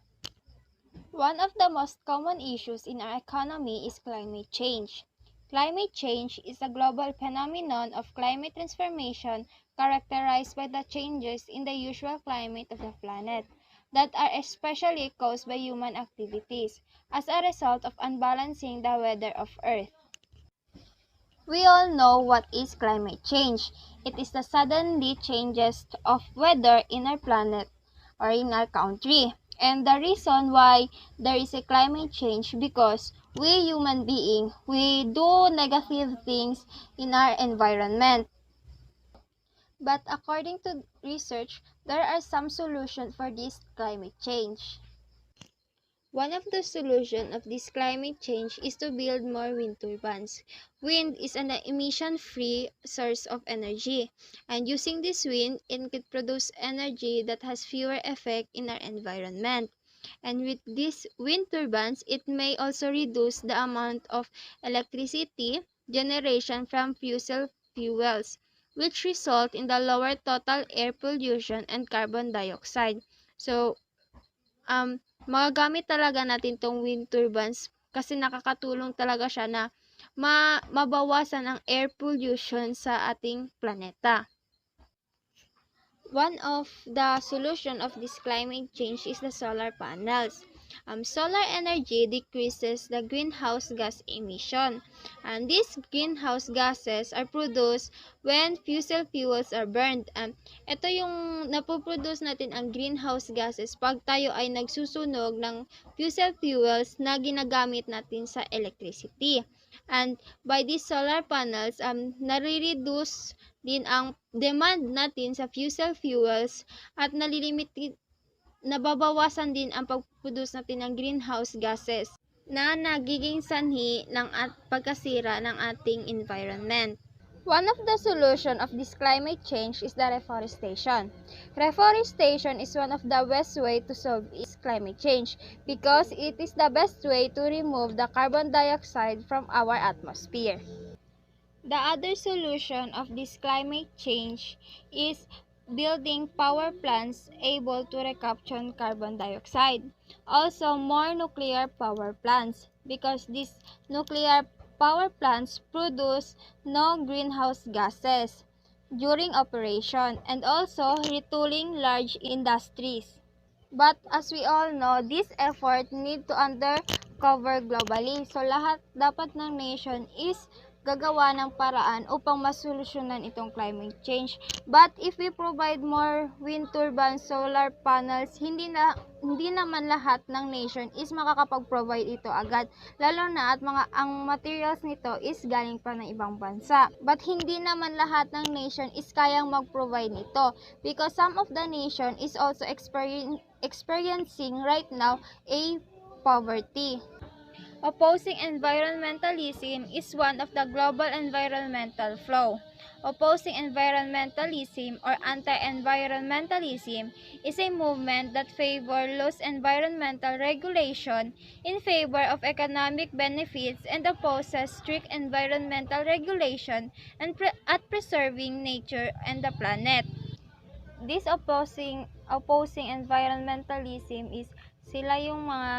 One of the most common issues in our economy is climate change. Climate change is a global phenomenon of climate transformation characterized by the changes in the usual climate of the planet that are especially caused by human activities as a result of unbalancing the weather of Earth. We all know what is climate change. It is the suddenly changes of weather in our planet or in our country. And the reason why there is a climate change because we human being, we do negative things in our environment. But according to research, there are some solutions for this climate change. One of the solutions of this climate change is to build more wind turbines. Wind is an emission-free source of energy, and using this wind, it could produce energy that has fewer effect in our environment. And with these wind turbines, it may also reduce the amount of electricity generation from fossil fuels, which result in the lower total air pollution and carbon dioxide. So, magagamit talaga natin tong wind turbines kasi nakakatulong talaga siya na mabawasan ang air pollution sa ating planeta. One of the solution of this climate change is the solar panels. Solar energy decreases the greenhouse gas emission, and these greenhouse gases are produced when fossil fuels are burned. Ito yung napoproduce natin ang greenhouse gases pag tayo ay nagsusunog ng fossil fuels na ginagamit natin sa electricity. And by these solar panels, nare-reduce din ang demand natin sa fossil fuels at nababawasan din ang pag-produce natin ng greenhouse gases na nagiging sanhi ng pagkasira ng ating environment. One of the solution of this climate change is the reforestation. Reforestation is one of the best way to solve this climate change because it is the best way to remove the carbon dioxide from our atmosphere. The other solution of this climate change is building power plants able to recapture carbon dioxide. Also, more nuclear power plants because these nuclear power plants produce no greenhouse gases during operation and also retooling large industries. But as we all know, this effort need to undercover globally. So lahat dapat ng nation is gagawa ng paraan upang masolusyonan itong climate change. But if we provide more wind turbines, solar panels, hindi naman lahat ng nation is makakapag-provide ito agad. Lalo na at ang materials nito is galing pa ng ibang bansa. But hindi naman lahat ng nation is kayang mag-provide nito because some of the nation is also experiencing right now a poverty. Opposing environmentalism is one of the global environmental flaw. Opposing environmentalism or anti-environmentalism is a movement that favors loose environmental regulation in favor of economic benefits and opposes strict environmental regulation at preserving nature and the planet. This opposing environmentalism is sila yung mga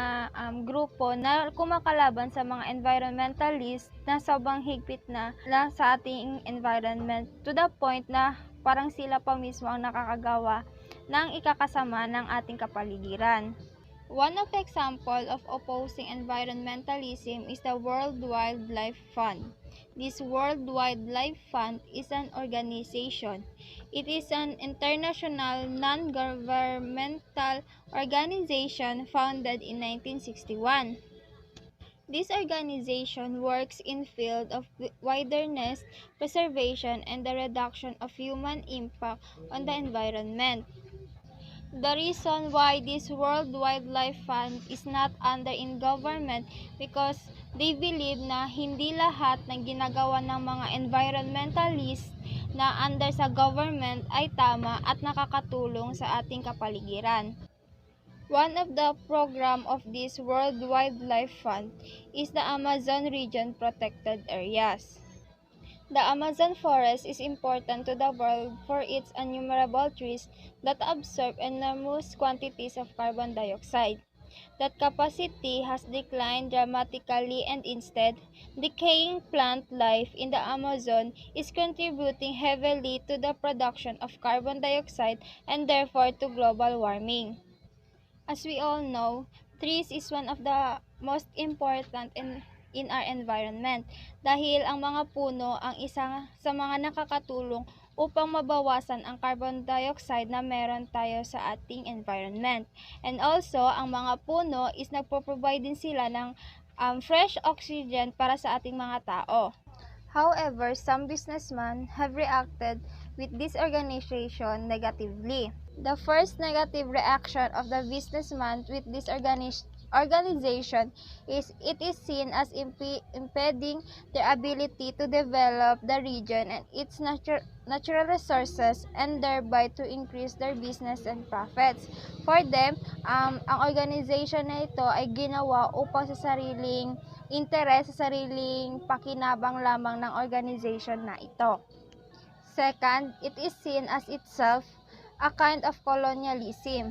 grupo na kumakalaban sa mga environmentalist na sobrang higpit na sa ating environment to the point na parang sila pa mismo ang nakakagawa ng ikakasama ng ating kapaligiran. One of the example of opposing environmentalism is the World Wildlife Fund. This World Wildlife Fund is an organization. It is an international non-governmental organization founded in 1961. This organization works in field of wilderness preservation and the reduction of human impact on the environment. The reason why this World Wildlife Fund is not under in government because they believe na hindi lahat ng ginagawa ng mga environmentalist na under sa government ay tama at nakakatulong sa ating kapaligiran. One of the program of this World Wildlife Fund is the Amazon Region Protected Areas. The Amazon forest is important to the world for its innumerable trees that absorb enormous quantities of carbon dioxide. That capacity has declined dramatically and instead, decaying plant life in the Amazon is contributing heavily to the production of carbon dioxide and therefore to global warming. As we all know, trees is one of the most important in our environment dahil ang mga puno ang isa sa mga nakakatulong upang mabawasan ang carbon dioxide na meron tayo sa ating environment. And also, ang mga puno is nagpo-provide din sila ng fresh oxygen para sa ating mga tao. However, some businessmen have reacted with this organization negatively. The first negative reaction of the businessman with this organization is it is seen as impeding their ability to develop the region and its natural resources and thereby to increase their business and profits. For them, ang organization na ito ay ginawa upang sa sariling interes, sa sariling pakinabang lamang ng organization na ito. Second, it is seen as itself a kind of colonialism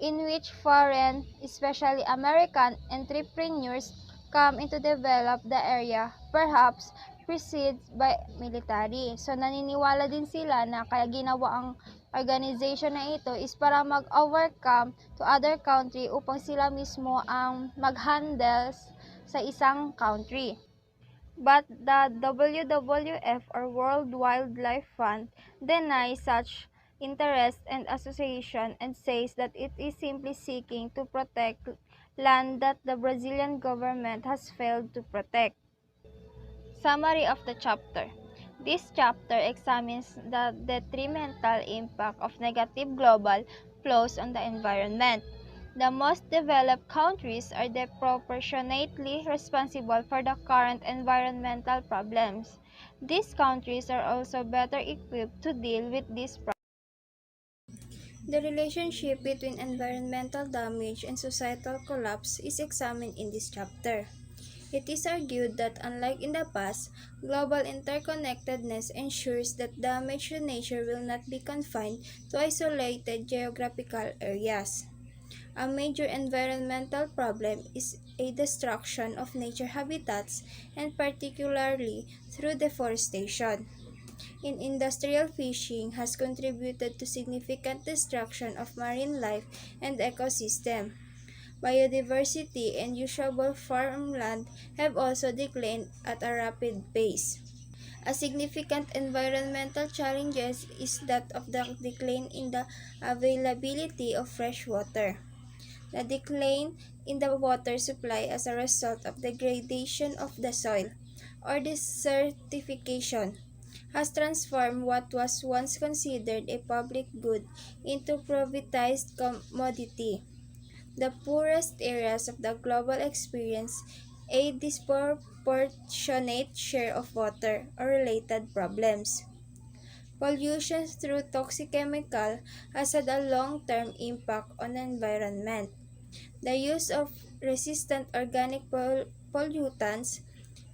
in which foreign, especially American entrepreneurs come into develop the area, perhaps preceded by military. So naniniwala din sila na kaya ginawa ang organization na ito is para mag-overcome to other country upang sila mismo ang mag-handle sa isang country. But the WWF or World Wildlife Fund denies such interest and association and says that it is simply seeking to protect land that the Brazilian government has failed to protect. Summary of the chapter. This chapter examines the detrimental impact of negative global flows on the environment. The most developed countries are disproportionately responsible for the current environmental problems. These countries are also better equipped to deal with these problems. The relationship between environmental damage and societal collapse is examined in this chapter. It is argued that unlike in the past, global interconnectedness ensures that damage to nature will not be confined to isolated geographical areas. A major environmental problem is a destruction of nature habitats and particularly through deforestation. Industrial fishing has contributed to significant destruction of marine life and ecosystem. Biodiversity and usable farmland have also declined at a rapid pace. A significant environmental challenge is that of the decline in the availability of fresh water. The decline in the water supply as a result of degradation of the soil or desertification has transformed what was once considered a public good into privatized commodity. The poorest areas of the global experience a disproportionate share of water or related problems. Pollution through toxic chemical has had a long-term impact on the environment. The use of resistant organic pollutants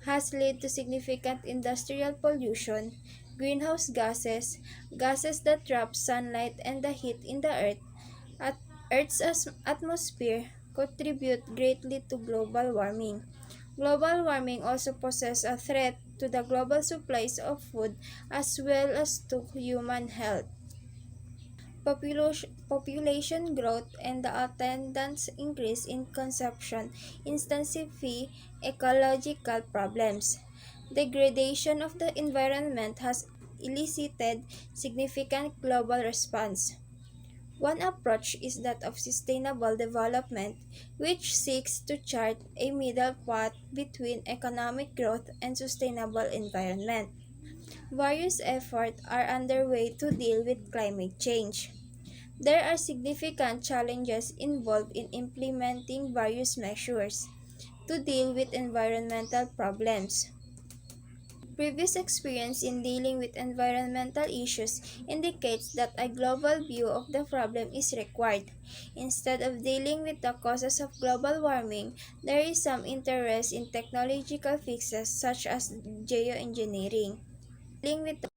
has led to significant industrial pollution, greenhouse gases, gases that trap sunlight and the heat in the earth, at Earth's atmosphere contribute greatly to global warming. Global warming also poses a threat to the global supplies of food as well as to human health. Population growth and the attendant increase in consumption intensify ecological problems. Degradation of the environment has elicited significant global response. One approach is that of sustainable development, which seeks to chart a middle path between economic growth and sustainable environment. Various efforts are underway to deal with climate change. There are significant challenges involved in implementing various measures to deal with environmental problems. Previous experience in dealing with environmental issues indicates that a global view of the problem is required. Instead of dealing with the causes of global warming, there is some interest in technological fixes such as geoengineering. Dealing with